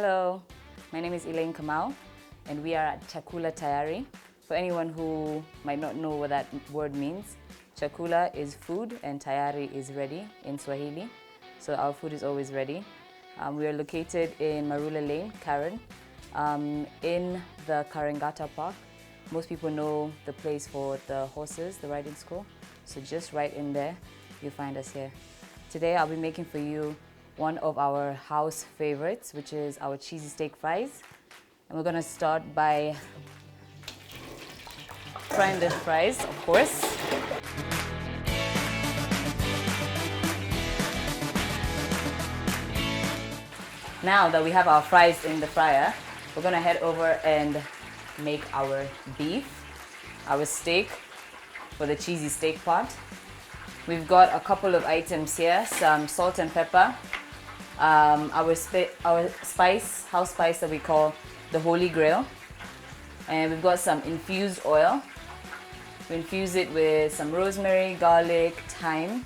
Hello, my name is Elaine Kamau and we are at Chakula Tayari. For anyone who might not know what that word means, Chakula is food and Tayari is ready in Swahili. So our food is always ready. We are located in Marula Lane, Karen, in the Karangata Park. Most people know the place for the horses, the riding school. So just right in there, you'll find us here. Today I'll be making for you one of our house favorites, which is our cheesy steak fries. And we're gonna start by frying the fries, of course. Now that we have our fries in the fryer, we're gonna head over and make our beef, our steak for the cheesy steak part. We've got a couple of items here, some salt and pepper, our spice, house spice that we call the Holy Grail, and we've got some infused oil. We infuse it with some rosemary, garlic, thyme.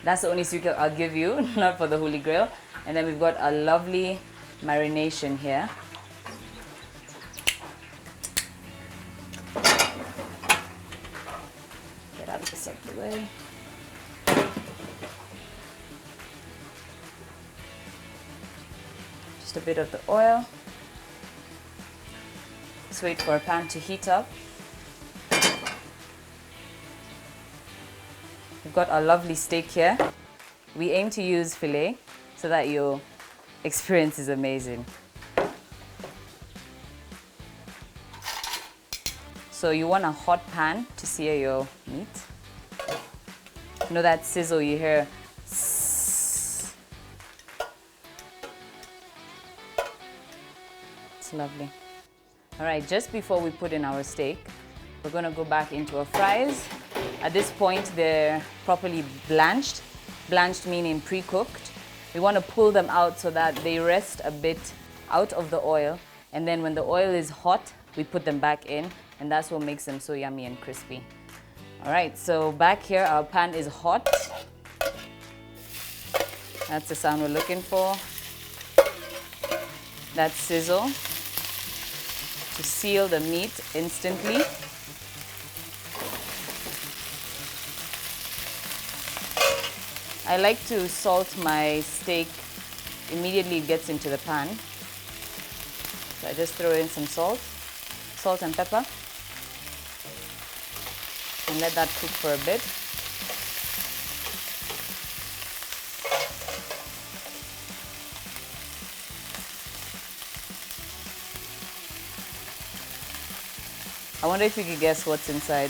That's the only secret I'll give you, not for the Holy Grail. And then we've got a lovely marination here. Get out this out of the way. Just a bit of the oil. Just wait for a pan to heat up. We've got our lovely steak here. We aim to use filet so that your experience is amazing. So you want a hot pan to sear your meat. You know that sizzle you hear? It's lovely. All right, just before we put in our steak, we're gonna go back into our fries. At this point, they're properly blanched. Blanched meaning pre-cooked. We wanna pull them out so that they rest a bit out of the oil. And then when the oil is hot, we put them back in, and that's what makes them so yummy and crispy. All right, so back here, our pan is hot. That's the sound we're looking for. That sizzle to seal the meat instantly. I like to salt my steak immediately it gets into the pan. So I just throw in some salt and pepper, and let that cook for a bit. I wonder if you could guess what's inside.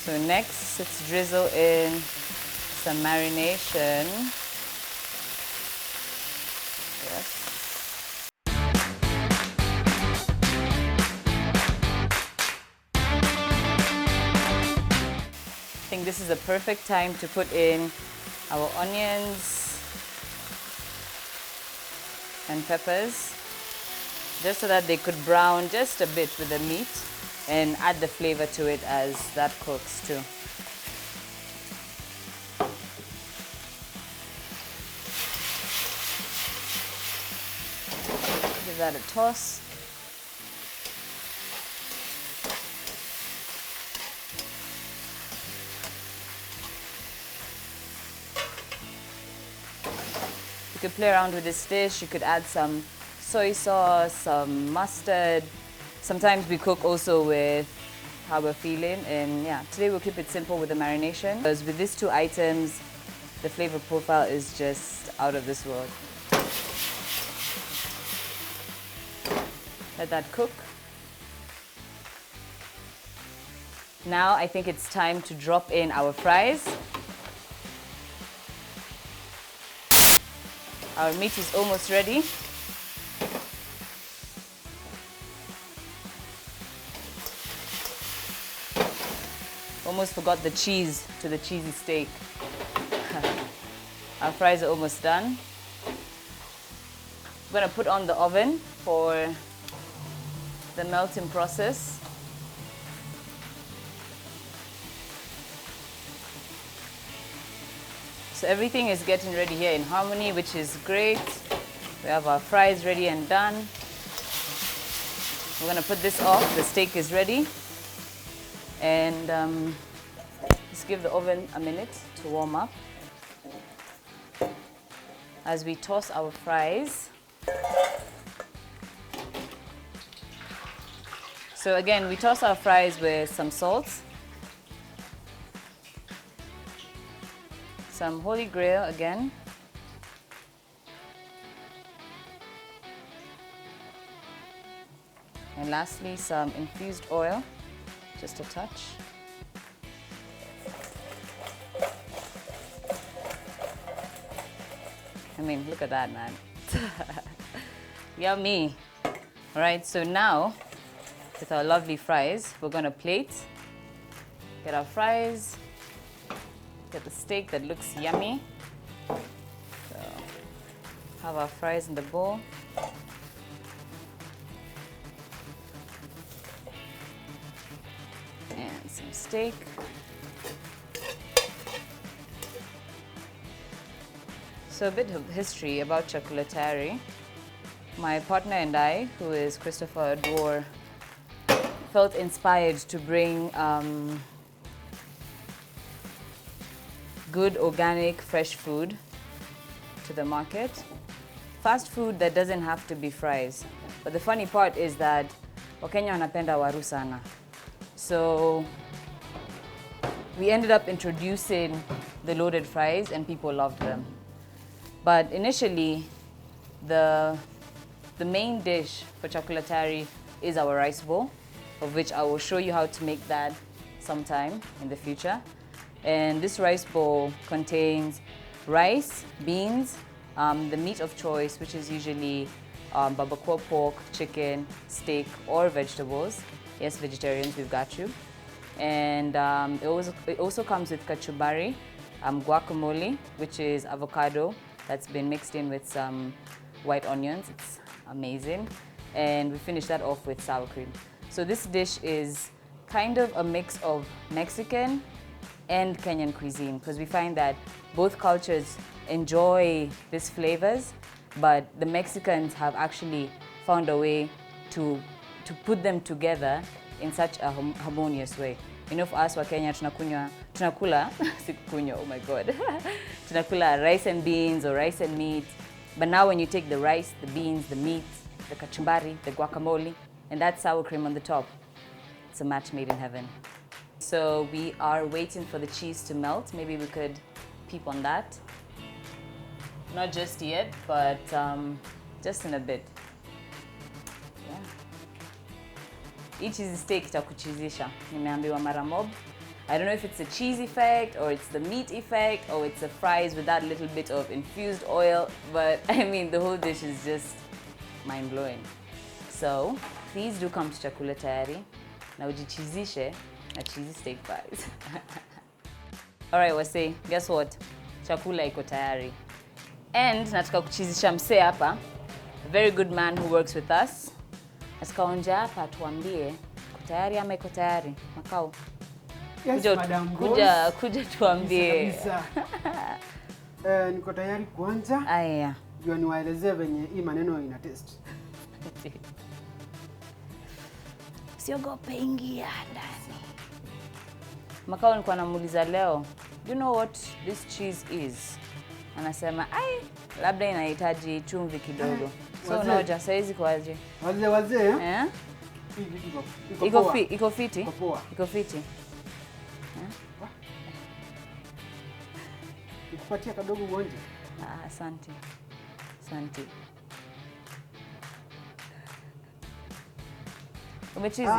So next, let's drizzle in some marination. Yes. I think this is the perfect time to put in our onions and peppers, just so that they could brown just a bit with the meat and add the flavor to it as that cooks too. Give that a toss. You could play around with this dish. You could add some soy sauce, some mustard. Sometimes we cook also with how we're feeling, and yeah, today we'll keep it simple with the marination. Because with these two items, the flavor profile is just out of this world. Let that cook. Now I think it's time to drop in our fries. Our meat is almost ready. almost forgot the cheese to the cheesy steak. Our fries are almost done. I'm gonna put on the oven for the melting process. So everything is getting ready here in harmony, which is great. We have our fries ready and done. We're gonna put this off. The steak is ready. And just give the oven a minute to warm up as we toss our fries. So again, we toss our fries with some salt, some Holy Grail again, and lastly some infused oil, just a touch. I mean, look at that, man. Yummy. All right, so now with our lovely fries, we're gonna plate, get our fries, get the steak that looks yummy. So, have our fries in the bowl. And some steak. So a bit of history about chakula tayari. My partner and I, who is Christopher Adwar, felt inspired to bring good, organic, fresh food to the market. Fast food that doesn't have to be fries. But the funny part is that Wakenya wanapenda waru sana. So we ended up introducing the loaded fries and people loved them. But initially, the main dish for chakula tayari is our rice bowl, of which I will show you how to make that sometime in the future. And this rice bowl contains rice, beans, the meat of choice, which is usually barbacoa pork, chicken, steak, or vegetables. Yes, vegetarians, we've got you. And it also comes with kachumbari, guacamole, which is avocado that's been mixed in with some white onions. It's amazing. And we finish that off with sour cream. So this dish is kind of a mix of Mexican and Kenyan cuisine, because we find that both cultures enjoy these flavors, but the Mexicans have actually found a way to put them together in such a harmonious way. You know, for us wa Kenya tunakula sikukunywa, oh my god. Tunakula rice and beans or rice and meat. But now when you take the rice, the beans, the meat, the kachumbari, the guacamole, and that sour cream on the top, it's a match made in heaven. So we are waiting for the cheese to melt. Maybe we could peep on that. Not just yet, but just in a bit. Yeah. Each cheesesteak itakuchizisha. Nimeambiwa mara mob. I don't know if it's a cheese effect, or it's the meat effect, or it's the fries with that little bit of infused oil, but I mean, the whole dish is just mind-blowing. So, please do come to Chakula Tayari na ujichizishe na cheesy steak fries. Alright, wase, guess what? Chakula iko tayari. And nataka kuchizisha msee hapa, a very good man who works with us. Nataka onja hapa tuambie, iko tayari ama iko tayari? Makao. Yes, Kuja tuambie. Niko tayari kuanza. Aya. Jua niwaelezee venye hii maneno ina taste. Siogope, ingia ndani. Makao nilikuwa namuuliza leo, do you know what this cheese is? Anasema, labda inahitaji chumvi kidogo. So unaoja saizi kwaje? Wazee? Eh? Iko fiti? Iko fiti. Nikupatia kadogo uonje. Asante. Asante. Umechizi?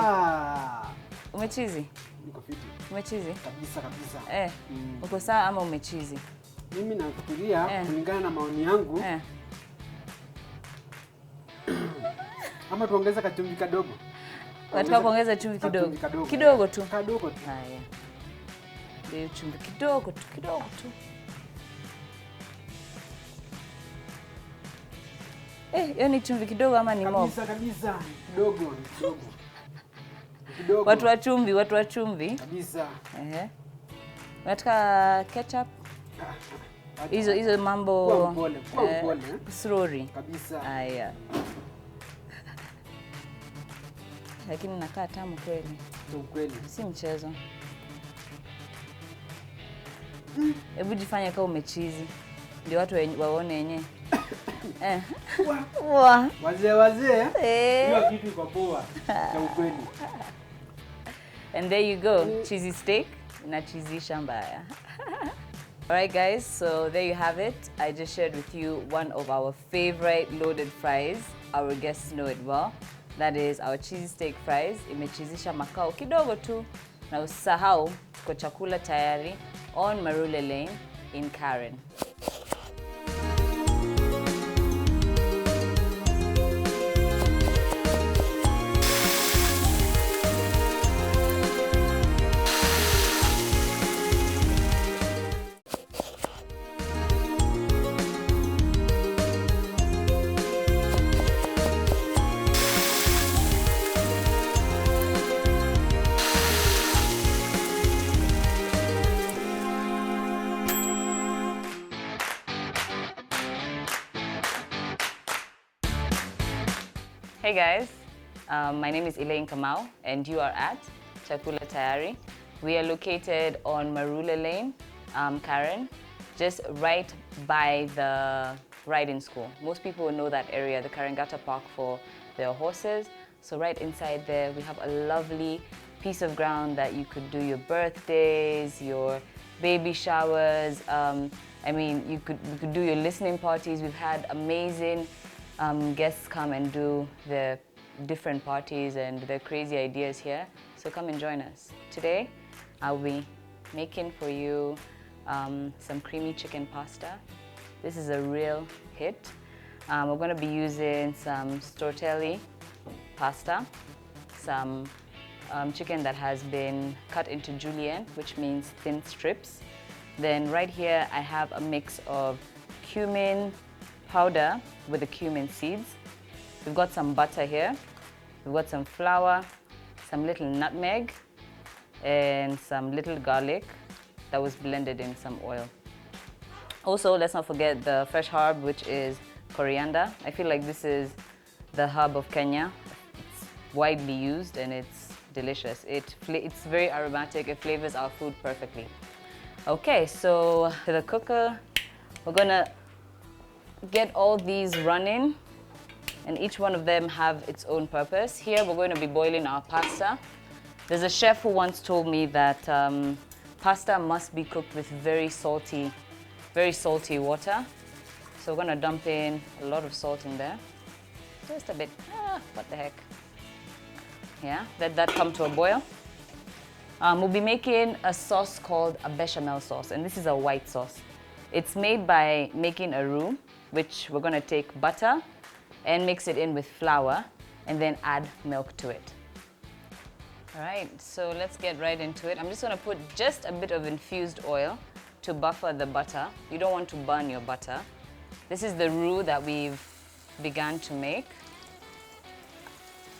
Umechizi? Niko fiti. Umechizi? Kabisa. Uko sawa ama umechizi? Mimi nafikiria kulingana na maoni yangu. Ama tuongeze kachumvi kadogo. Nataka kuongeza chumvi kidogo. Kidogo tu. Kadogo tu. Haya. Ndio chumvi kidogo tu. Hiyo ni chumvi kidogo ama ni mob? Kabisa, kidogo. Kidogo. Watu wa chumvi. Kabisa. Unataka ketchup? Hizo mambo kwa mpole. Slowly. Kabisa. Aya. Lakini nakaa tamu kweli. Kweli. Si mchezo. Hebu jifanye kama umechizi. Ndio watu waone yenyewe. Wazee. Hiyo kitu iko poa. Kwa ukweli. And there you go. Cheesy steak na cheesy shambaya. Alright guys, so there you have it. I just shared with you one of our favorite loaded fries. Our guests know it well. That is our cheesy steak fries. Imechizisha makao kidogo tu. Na usahau tuko chakula tayari on Marula Lane in Karen. Hey guys, my name is Elaine Kamau and you are at Chakula Tayari. We are located on Marula Lane, Karen, just right by the riding school. Most people will know that area, the Karangata Park for their horses. So right inside there, we have a lovely piece of ground that you could do your birthdays, your baby showers. I mean, you could do your listening parties. We've had amazing guests come and do their different parties and their crazy ideas here. So come and join us. Today, I'll be making for you some creamy chicken pasta. This is a real hit. We're going to be using some stortelli pasta, some chicken that has been cut into julienne, which means thin strips. Then right here, I have a mix of cumin powder with the cumin seeds. We've got some butter here. We've got some flour, some little nutmeg, and some little garlic that was blended in some oil. Also, let's not forget the fresh herb, which is coriander. I feel like this is the herb of Kenya. It's widely used and it's delicious. It's very aromatic. It flavors our food perfectly. Okay, so to the cooker, we're gonna get all these running, and each one of them have its own purpose. Here we're going to be boiling our pasta. There's a chef who once told me that pasta must be cooked with very salty water. So we're going to dump in a lot of salt in there. Just a bit. What the heck. Yeah, let that come to a boil. We'll be making a sauce called a bechamel sauce, and this is a white sauce. It's made by making a roux, which we're going to take butter and mix it in with flour and then add milk to it. All right, so let's get right into it. I'm just going to put just a bit of infused oil to buffer the butter. You don't want to burn your butter. This is the roux that we've begun to make.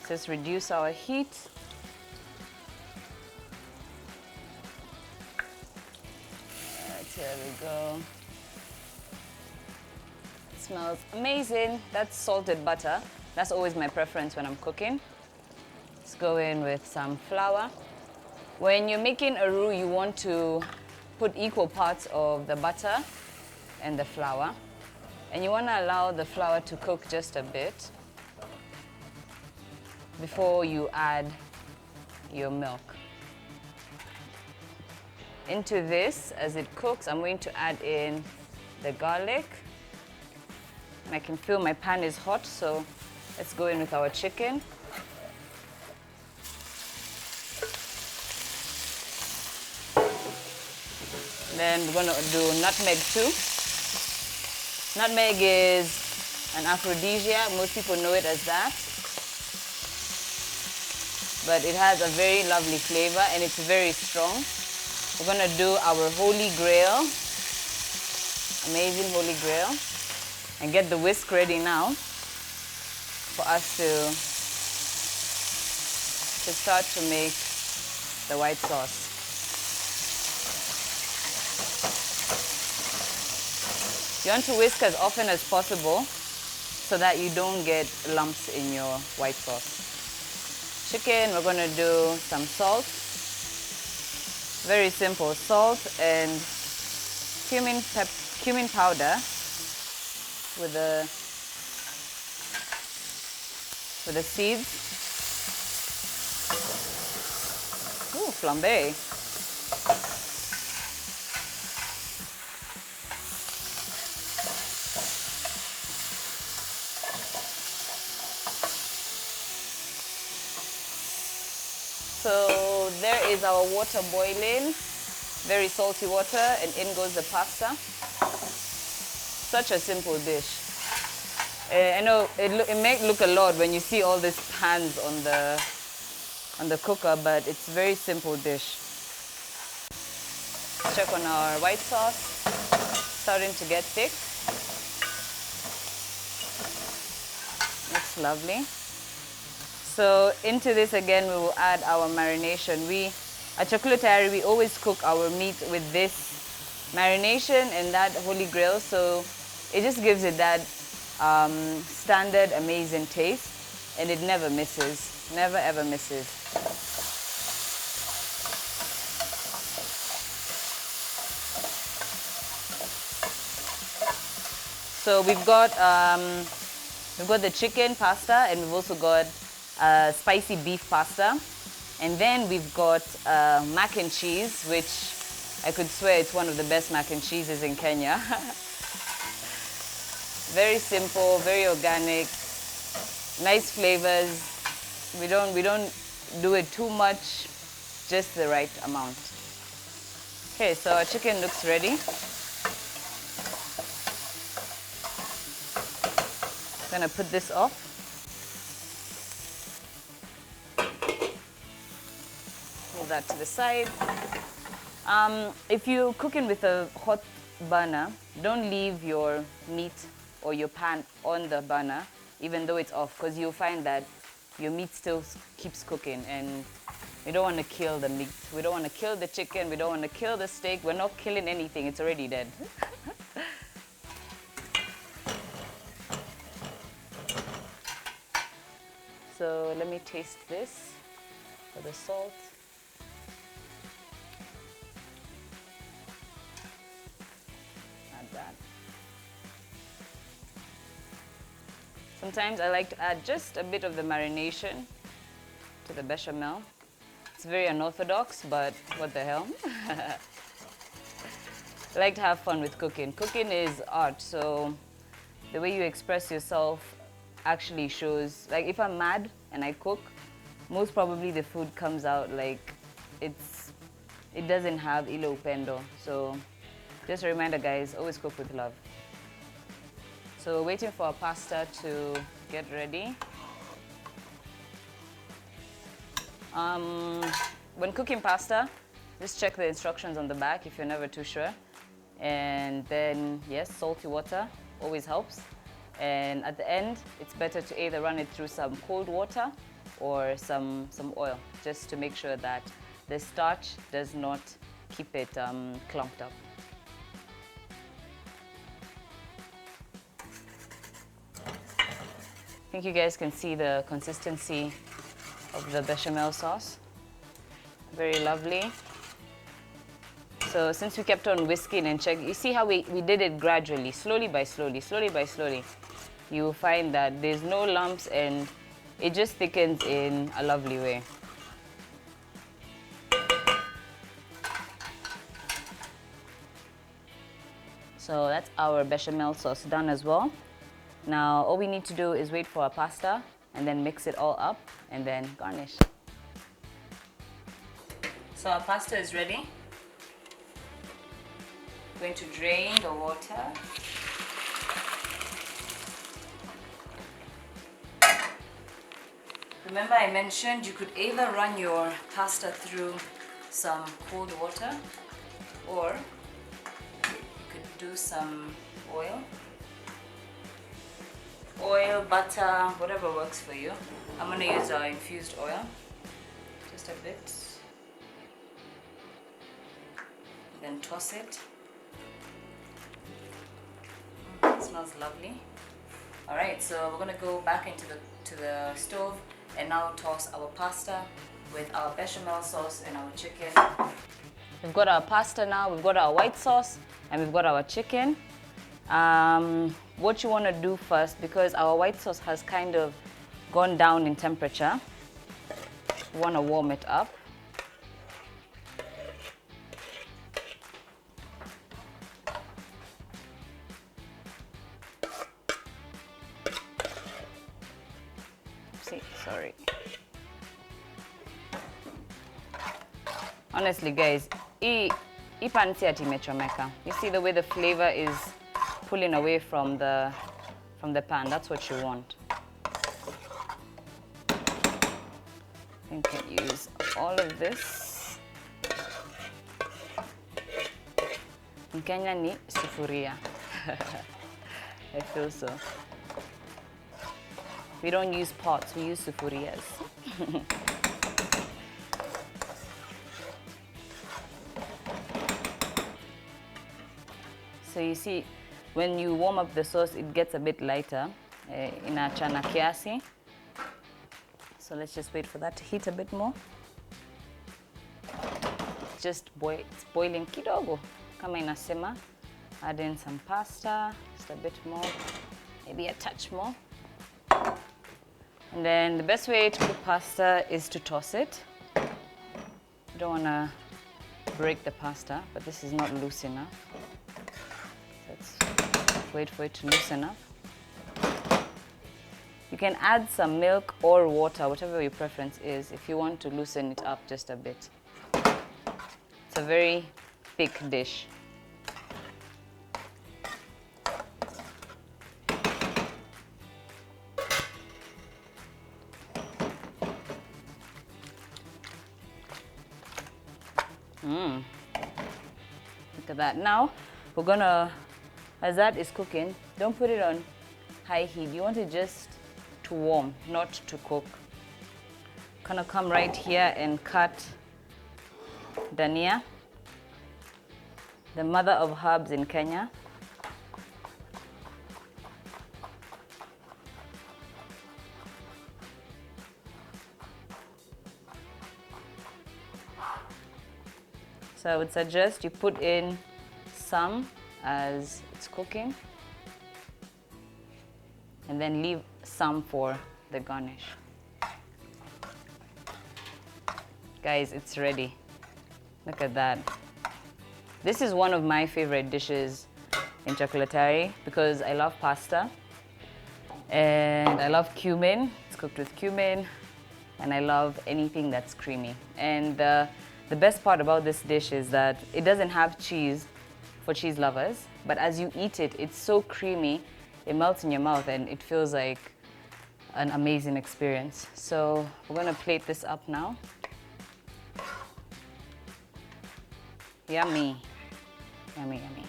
Just reduce our heat. All right, here we go. Smells amazing. That's salted butter. That's always my preference when I'm cooking. Let's go in with some flour. When you're making a roux, you want to put equal parts of the butter and the flour. And you want to allow the flour to cook just a bit before you add your milk. Into this, as it cooks, I'm going to add in the garlic. I can feel my pan is hot, so let's go in with our chicken. Then we're going to do nutmeg too. Nutmeg is an aphrodisiac. Most people know it as that. But it has a very lovely flavor and it's very strong. we're gonna do our holy grail, amazing holy grail, and get the whisk ready now for us to start to make the white sauce. You want to whisk as often as possible so that you don't get lumps in your white sauce. Chicken, we're gonna do some salt. Very simple, salt and cumin powder with the seeds. Ooh, flambe. So there is our water boiling, very salty water, and in goes the pasta. Such a simple dish. I know it may look a lot when you see all these pans on the cooker, but it's a very simple dish. Check on our white sauce, starting to get thick. Looks lovely. So into this again, we will add our marination. At Chakula Tayari, we always cook our meat with this marination and that holy grail. So it just gives it that standard amazing taste, and it never misses, never ever misses. So we've got the chicken pasta, and we've also got spicy beef pasta, and then we've got mac and cheese, which I could swear it's one of the best mac and cheeses in Kenya. Very simple, very organic, nice flavors. We don't do it too much, just the right amount. Okay, so our chicken looks ready. I'm gonna put this off. Move that to the side. If you're cooking with a hot burner, don't leave your meat or your pan on the burner, even though it's off, because you'll find that your meat still keeps cooking, and we don't want to kill the meat. We don't want to kill the chicken. We don't want to kill the steak. We're not killing anything. It's already dead. So let me taste this for the salt. Add that. Sometimes I like to add just a bit of the marination to the bechamel. It's very unorthodox, but what the hell? I like to have fun with cooking. Cooking is art, so the way you express yourself actually shows. Like if I'm mad and I cook, most probably the food comes out like it doesn't have ilo upendo. So just a reminder, guys, always cook with love. So waiting for our pasta to get ready. When cooking pasta, just check the instructions on the back if you're never too sure. And then, yes, salty water always helps. And at the end, it's better to either run it through some cold water or some oil, just to make sure that the starch does not keep it clumped up. I think you guys can see the consistency of the bechamel sauce. Very lovely. So since we kept on whisking and checking, you see how we did it gradually, slowly by slowly. You will find that there's no lumps and it just thickens in a lovely way. So that's our bechamel sauce done as well. Now all we need to do is wait for our pasta and then mix it all up and then garnish. So our pasta is ready. I'm going to drain the water. Remember I mentioned you could either run your pasta through some cold water or you could do some oil, butter, whatever works for you. I'm going to use our infused oil, just a bit, then toss it. It smells lovely. Alright, so we're going to go back into the stove and now toss our pasta with our bechamel sauce and our chicken. We've got our pasta now, we've got our white sauce, and we've got our chicken. What you want to do first, because our white sauce has kind of gone down in temperature, you want to warm it up. Sorry. Honestly guys, hii pan si ati imechomeka. You see the way the flavor is pulling away from the pan. That's what you want. You can use all of this. In Kenya ni sufuria. I feel so. We don't use pots, we use sufurias. So you see, when you warm up the sauce, it gets a bit lighter. Inachana kiasi. So let's just wait for that to heat a bit more. It's boiling kidogo. Kama inasema, add in some pasta, just a bit more, maybe a touch more. And then the best way to cook pasta is to toss it. You don't want to break the pasta, but this is not loose enough. Let's wait for it to loosen up. You can add some milk or water, whatever your preference is, if you want to loosen it up just a bit. It's a very thick dish. Look at that. Now, we're gonna, as that is cooking, don't put it on high heat. You want it just to warm, not to cook. Gonna come right here and cut dania, the mother of herbs in Kenya. So I would suggest you put in some as it's cooking and then leave some for the garnish. Guys, it's ready. Look at that. This is one of my favorite dishes in chocolatieri because I love pasta and I love cumin. It's cooked with cumin and I love anything that's creamy. And the best part about this dish is that it doesn't have cheese for cheese lovers, but as you eat it, it's so creamy, it melts in your mouth and it feels like an amazing experience. So we're gonna plate this up now. Yummy, yummy, yummy.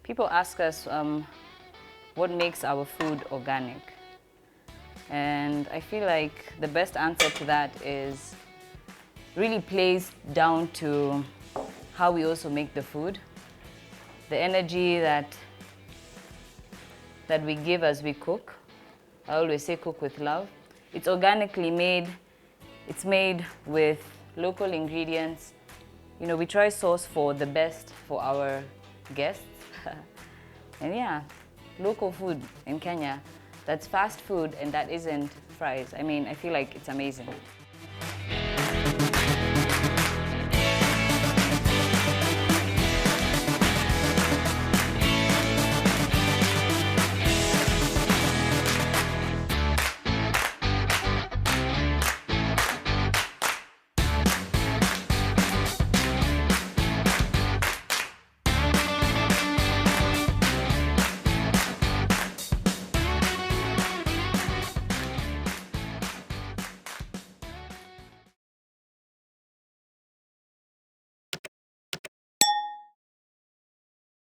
People ask us, what makes our food organic? And I feel like the best answer to that is really plays down to how we also make the food. The energy that we give as we cook. I always say cook with love. It's organically made. It's made with local ingredients. You know, we try source for the best for our guests. And yeah, local food in Kenya, that's fast food and that isn't fries. I mean, I feel like it's amazing.